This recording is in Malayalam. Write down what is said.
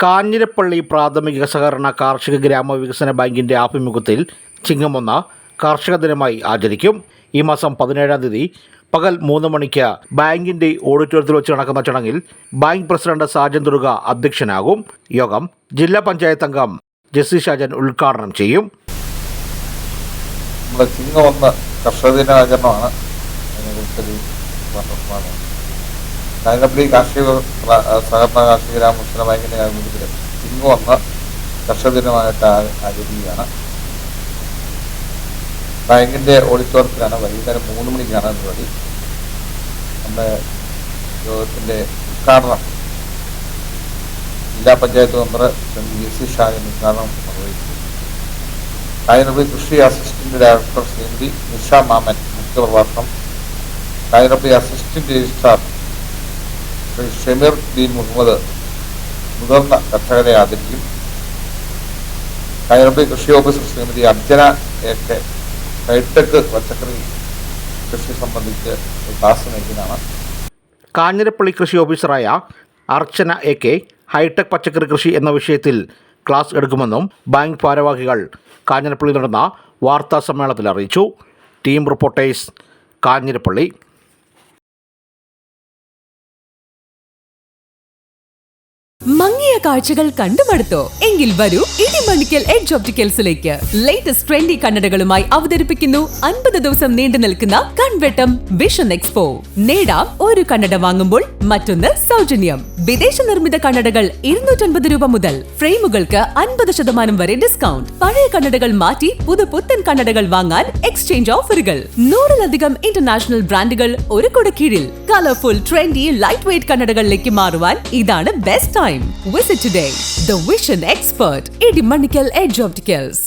കാഞ്ഞിരപ്പള്ളി പ്രാഥമിക സഹകരണ കാർഷിക ഗ്രാമവികസന ബാങ്കിൻ്റെ ആഭിമുഖ്യത്തിൽ ചിങ്ങം 1 കാർഷിക ദിനമായി ആചരിക്കും. ഈ മാസം 17-ാം തീയതി പകൽ 3 മണിക്ക് ബാങ്കിൻ്റെ ഓഡിറ്റോറിയത്തിൽ വെച്ച് നടക്കുന്ന ചടങ്ങിൽ ബാങ്ക് പ്രസിഡന്റ് സാജൻ ദുർഗ അധ്യക്ഷനാകും. യോഗം ജില്ലാ പഞ്ചായത്ത് അംഗം ജെസ്സി ഷാജൻ ഉദ്ഘാടനം ചെയ്യും. ചിങ്ങം 1 കർഷക ദിനാചരണമാണ്. കാഞ്ഞിരപ്പള്ളി കാർഷിക സഹകരണ കാർഷിക ഗ്രാമവികസന ബാങ്കിൻ്റെ ആഭിമുഖ്യത്തിൽ ചിങ്ങം 1 കർഷക ദിനമായിട്ട് ആചരിക്കുകയാണ്. ബാങ്കിൻ്റെ ഓഡിറ്റോറിയത്തിലാണ് വൈകുന്നേരം 3 മണിക്കാണ് പരിപാടി. നമ്മുടെ യോഗത്തിൻ്റെ ഉദ്ഘാടനം ജില്ലാ പഞ്ചായത്ത് മെമ്പർ ജെസ്സി ഷാജൻ ഉദ്ഘാടനം നിർവഹിച്ചു. കാഞ്ഞിരപ്പള്ളി കൃഷി അസിസ്റ്റന്റ് ഡയറക്ടർ ശ്രീമതി നിഷ മാമൻ മുഖ്യപ്രഭാഷണം, കാഞ്ഞിരപ്പള്ളി അസിസ്റ്റന്റ് രജിസ്ട്രാർ ശ്രീ ഷമീർ ബിൻ മുഹമ്മദ് മുതിർന്ന കർഷകരെ ആദരിക്കും. കാഞ്ഞിരപ്പള്ളി കൃഷി officer Shrimati Archana A K high tech പച്ചക്കറി കൃഷി സംബന്ധിച്ച് ക്ലാസ് നയിക്കുന്നതാണ്. കാഞ്ഞിരപ്പള്ളി കൃഷി ഓഫീസറായ അർച്ചന എ.കെ ഹൈടെക് പച്ചക്കറി കൃഷി എന്ന വിഷയത്തിൽ ക്ലാസ് എടുക്കുമെന്നും ബാങ്ക് ഭാരവാഹികൾ കാഞ്ഞിരപ്പള്ളി നടന്ന വാർത്താ സമ്മേളനത്തിൽ അറിയിച്ചു. Team reporters, Kanjirappally. മങ്ങിയ കാഴ്ചകൾ കണ്ടുമടുത്തോ? എങ്കിൽ വരൂ ഇടിമണിക്കൽ എഡ്ജ് ഓപ്റ്റിക്കൽസിലേക്ക്. ലേറ്റസ്റ്റ് ട്രെൻഡി കണ്ണടകളുമായി അവതരിപ്പിക്കുന്നു 50 ദിവസം നീണ്ടു നിൽക്കുന്ന കൺവെട്ടം വിഷൻ എക്സ്പോ. നേടാം ഒരു കണ്ണട വാങ്ങുമ്പോൾ മറ്റൊന്ന് സൗജന്യം. വിദേശ നിർമ്മിത കണ്ണടകൾ 250 രൂപ മുതൽ. ഫ്രെയിമുകൾക്ക് 50% വരെ ഡിസ്കൗണ്ട്. പഴയ കണ്ണടകൾ മാറ്റി പുതുപുത്തൻ കണ്ണടകൾ വാങ്ങാൻ എക്സ്ചേഞ്ച് ഓഫറുകൾ. 100-ലധികം ഇന്റർനാഷണൽ ബ്രാൻഡുകൾ ഒരു കുടക്കീഴിൽ. കളർഫുൾ, ട്രെൻഡി, ലൈറ്റ് വെയ്റ്റ് കണ്ണടകളിലേക്ക് മാറുവാൻ ഇതാണ് best time. Visit today. The Vision Expert, Idimanikal Edge Opticals.